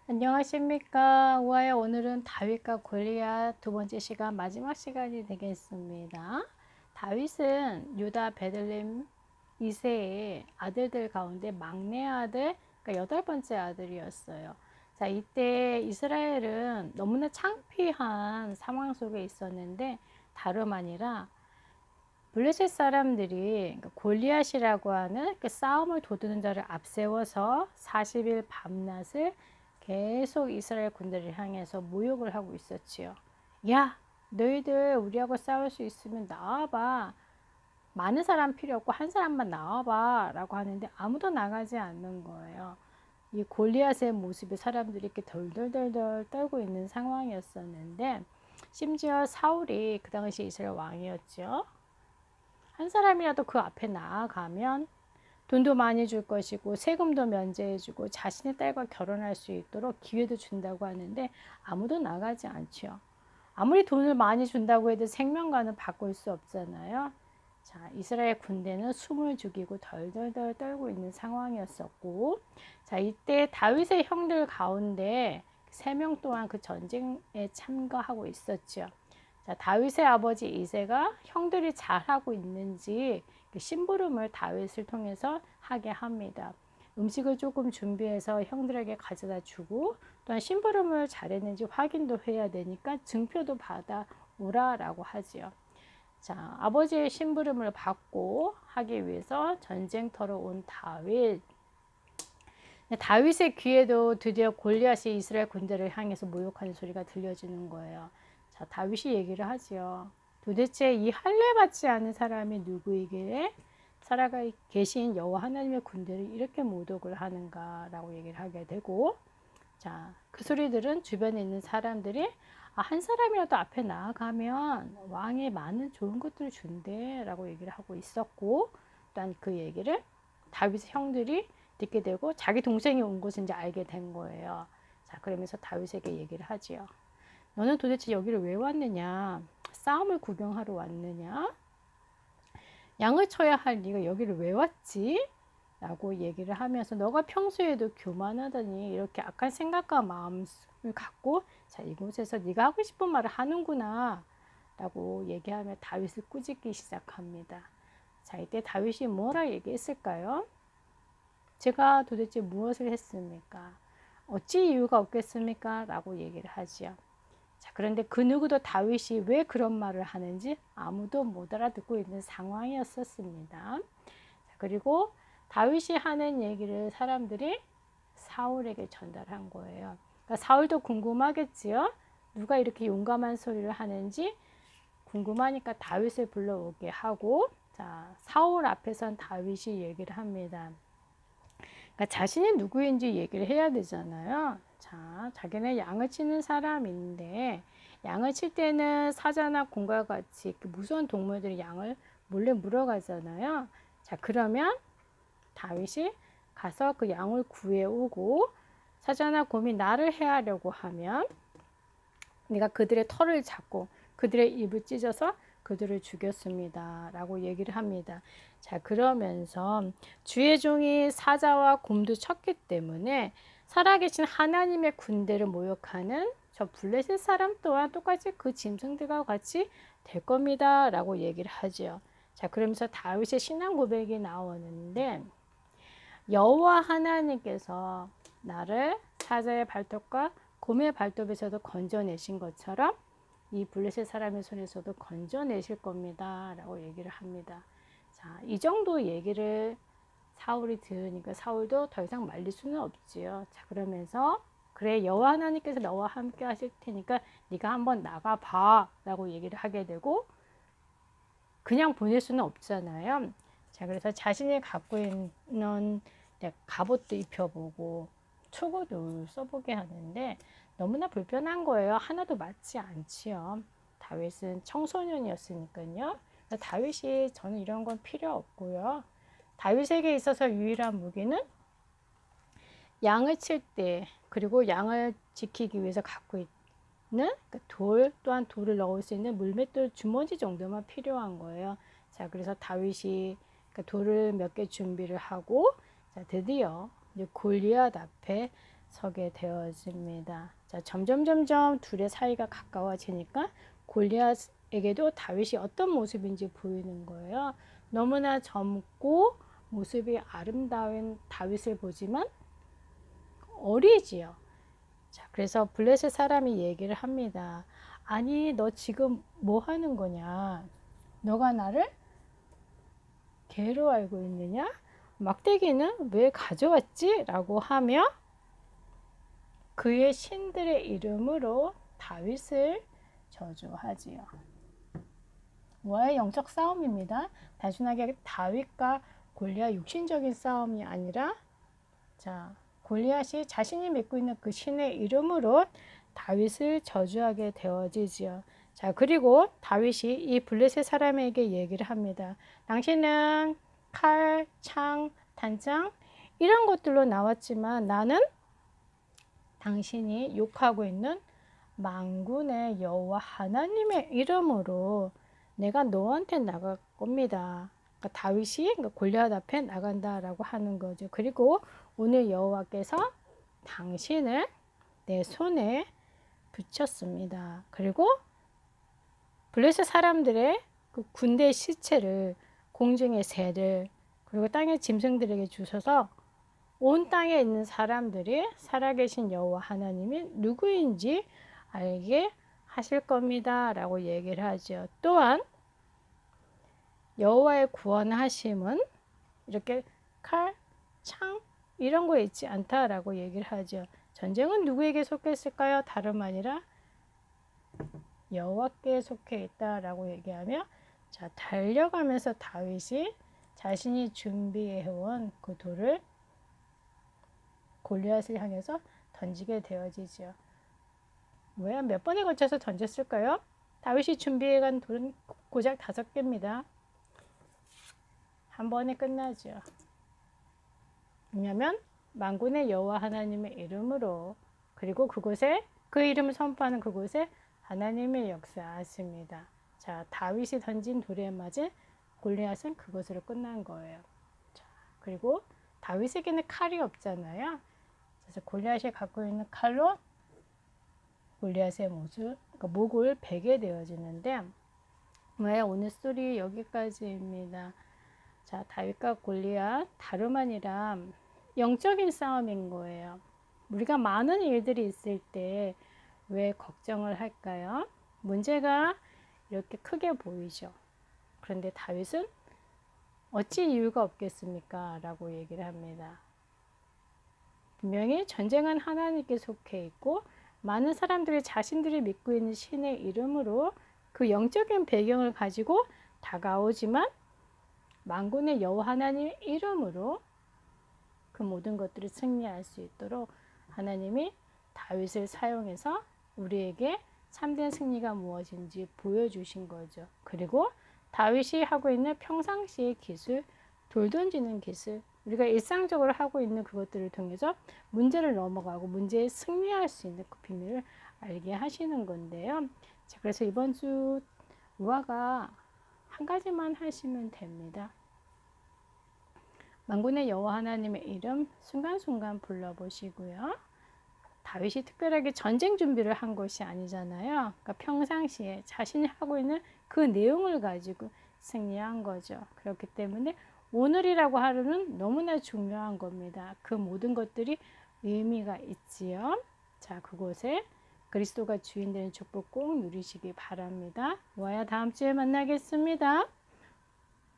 안녕하십니까. 우아야, 오늘은 다윗과 골리앗 두 번째 시간, 마지막 시간이 되겠습니다. 다윗은 유다 베들레헴 이세의 아들들 가운데 막내 아들, 그러니까 여덟 번째 아들이었어요. 자, 이때 이스라엘은 너무나 창피한 상황 속에 있었는데 다름 아니라 블레셋 사람들이 골리앗이라고 하는 그 싸움을 도두는 자를 앞세워서 40일 밤낮을 계속 이스라엘 군대를 향해서 모욕을 하고 있었지요. 야, 너희들 우리하고 싸울 수 있으면 나와봐. 많은 사람 필요 없고 한 사람만 나와봐 라고 하는데 아무도 나가지 않는 거예요. 이 골리앗의 모습에 사람들이 이렇게 덜덜덜덜 떨고 있는 상황이었었는데, 심지어 사울이 그 당시 이스라엘 왕이었죠. 한 사람이라도 그 앞에 나아가면 돈도 많이 줄 것이고 세금도 면제해주고 자신의 딸과 결혼할 수 있도록 기회도 준다고 하는데 아무도 나가지 않죠. 아무리 돈을 많이 준다고 해도 생명과는 바꿀 수 없잖아요. 자, 이스라엘 군대는 숨을 죽이고 덜덜덜 떨고 있는 상황이었었고, 자, 이때 다윗의 형들 가운데 3명 또한 그 전쟁에 참가하고 있었죠. 자, 다윗의 아버지 이새가 형들이 잘하고 있는지 심부름을 다윗을 통해서 하게 합니다. 음식을 조금 준비해서 형들에게 가져다 주고, 또한 심부름을 잘했는지 확인도 해야 되니까 증표도 받아 오라라고 하지요. 자, 아버지의 심부름을 받고 하기 위해서 전쟁터로 온 다윗. 다윗의 귀에도 드디어 골리앗이 이스라엘 군대를 향해서 모욕하는 소리가 들려지는 거예요. 자, 다윗이 얘기를 하지요. 도대체 이 할례 받지 않은 사람이 누구이기에 살아가 계신 여호와 하나님의 군대를 이렇게 모독을 하는가라고 얘기를 하게 되고, 자, 그 소리들은 주변에 있는 사람들이 한 사람이라도 앞에 나아가면 왕의 많은 좋은 것들을 준대라고 얘기를 하고 있었고, 또한 그 얘기를 다윗의 형들이 듣게 되고 자기 동생이 온 것을 이제 알게 된 거예요. 자, 그러면서 다윗에게 얘기를 하지요. 너는 도대체 여기를 왜 왔느냐? 싸움을 구경하러 왔느냐? 양을 쳐야 할 네가 여기를 왜 왔지? 라고 얘기를 하면서 너가 평소에도 교만하더니 이렇게 악한 생각과 마음을 갖고 자, 이곳에서 네가 하고 싶은 말을 하는구나 라고 얘기하며 다윗을 꾸짖기 시작합니다. 자, 이때 다윗이 뭐라 얘기했을까요? 제가 도대체 무엇을 했습니까? 어찌 이유가 없겠습니까? 라고 얘기를 하지요. 자, 그런데 그 누구도 다윗이 왜 그런 말을 하는지 아무도 못 알아듣고 있는 상황이었었습니다. 자, 그리고 다윗이 하는 얘기를 사람들이 사울에게 전달한 거예요. 그러니까 사울도 궁금하겠지요. 누가 이렇게 용감한 소리를 하는지 궁금하니까 다윗을 불러오게 하고, 자, 사울 앞에선 다윗이 얘기를 합니다. 그러니까 자신이 누구인지 얘기를 해야 되잖아요. 자, 자기는 양을 치는 사람인데 양을 칠 때는 사자나 곰과 같이 무서운 동물들이 양을 몰래 물어가잖아요. 자, 그러면 다윗이 가서 그 양을 구해오고 사자나 곰이 나를 해하려고 하면 내가 그들의 털을 잡고 그들의 입을 찢어서 그들을 죽였습니다. 라고 얘기를 합니다. 자, 그러면서 주의 종이 사자와 곰도 쳤기 때문에 살아계신 하나님의 군대를 모욕하는 저 블레셋 사람 또한 똑같이 그 짐승들과 같이 될 겁니다. 라고 얘기를 하죠. 자, 그러면서 다윗의 신앙 고백이 나오는데 여호와 하나님께서 나를 사자의 발톱과 곰의 발톱에서도 건져내신 것처럼 이 블레셋 사람의 손에서도 건져내실 겁니다. 라고 얘기를 합니다. 자, 이 정도 얘기를 사울이 들으니까 사울도 더 이상 말릴 수는 없지요. 자, 그러면서 그래, 여호와 하나님께서 너와 함께 하실 테니까 네가 한번 나가봐 라고 얘기를 하게 되고, 그냥 보낼 수는 없잖아요. 자, 그래서 자신이 갖고 있는 갑옷도 입혀보고 초고도 써보게 하는데 너무나 불편한 거예요. 하나도 맞지 않지요. 다윗은 청소년이었으니까요. 다윗이 저는 이런 건 필요 없고요. 다윗에게 있어서 유일한 무기는 양을 칠 때 그리고 양을 지키기 위해서 갖고 있는 돌, 또한 돌을 넣을 수 있는 물맷돌 주머니 정도만 필요한 거예요. 자, 그래서 다윗이 돌을 몇 개 준비를 하고 자, 드디어 이제 골리앗 앞에 서게 되어집니다. 자, 점점 둘의 사이가 가까워지니까 골리앗에게도 다윗이 어떤 모습인지 보이는 거예요. 너무나 젊고 모습이 아름다운 다윗을 보지만 어리지요. 자, 그래서 블레셋 사람이 얘기를 합니다. 아니, 너 지금 뭐 하는 거냐? 너가 나를 개로 알고 있느냐? 막대기는 왜 가져왔지? 라고 하며 그의 신들의 이름으로 다윗을 저주하지요. 뭐의 영적 싸움입니다. 단순하게 다윗과 골리앗 육신적인 싸움이 아니라 자, 골리앗이 자신이 믿고 있는 그 신의 이름으로 다윗을 저주하게 되어지지요. 자, 그리고 다윗이 이 블레셋 사람에게 얘기를 합니다. 당신은 칼, 창, 단장 이런 것들로 나왔지만 나는 당신이 욕하고 있는 만군의 여호와 하나님의 이름으로 내가 너한테 나갈 겁니다. 그러니까 다윗이 골리앗 앞에 나간다라고 하는 거죠. 그리고 오늘 여호와께서 당신을 내 손에 붙였습니다. 그리고 블레셋 사람들의 그 군대의 시체를 공중의 새들 그리고 땅의 짐승들에게 주셔서 온 땅에 있는 사람들이 살아계신 여호와 하나님이 누구인지 알게 하실 겁니다. 라고 얘기를 하죠. 또한 여호와의 구원하심은 이렇게 칼, 창 이런 거 있지 않다라고 얘기를 하죠. 전쟁은 누구에게 속했을까요? 다름 아니라 여호와께 속해 있다라고 얘기하며 자, 달려가면서 다윗이 자신이 준비해온 그 돌을 골리앗을 향해서 던지게 되어지죠. 왜 몇 번에 걸쳐서 던졌을까요? 다윗이 준비해간 돌은 고작 5개입니다. 한 번에 끝나죠. 왜냐하면 만군의 여호와 하나님의 이름으로 그리고 그곳에 그 이름을 선포하는 그곳에 하나님의 역사하십니다. 자, 다윗이 던진 돌에 맞은 골리앗은 그것으로 끝난 거예요. 자, 그리고 다윗에게는 칼이 없잖아요. 그래서 골리앗이 갖고 있는 칼로 골리앗의 그러니까 목을 베게 되어지는데 왜 오늘 스토리 여기까지입니다. 자, 다윗과 골리앗 다름 아니라 영적인 싸움인 거예요. 우리가 많은 일들이 있을 때 왜 걱정을 할까요? 문제가 이렇게 크게 보이죠. 그런데 다윗은 어찌 이유가 없겠습니까? 라고 얘기를 합니다. 분명히 전쟁은 하나님께 속해 있고 많은 사람들이 자신들이 믿고 있는 신의 이름으로 그 영적인 배경을 가지고 다가오지만 만군의 여호와 하나님의 이름으로 그 모든 것들을 승리할 수 있도록 하나님이 다윗을 사용해서 우리에게 참된 승리가 무엇인지 보여주신 거죠. 그리고 다윗이 하고 있는 평상시의 기술, 돌 던지는 기술, 우리가 일상적으로 하고 있는 그것들을 통해서 문제를 넘어가고 문제에 승리할 수 있는 그 비밀을 알게 하시는 건데요. 자, 그래서 이번 주 우화가 한 가지만 하시면 됩니다. 만군의 여호와 하나님의 이름 순간순간 불러보시고요. 다윗이 특별하게 전쟁 준비를 한 것이 아니잖아요. 그러니까 평상시에 자신이 하고 있는 그 내용을 가지고 승리한 거죠. 그렇기 때문에 오늘이라고 하루는 너무나 중요한 겁니다. 그 모든 것들이 의미가 있지요. 자, 그곳에 그리스도가 주인 되는 축복 꼭 누리시기 바랍니다. 와야 다음 주에 만나겠습니다.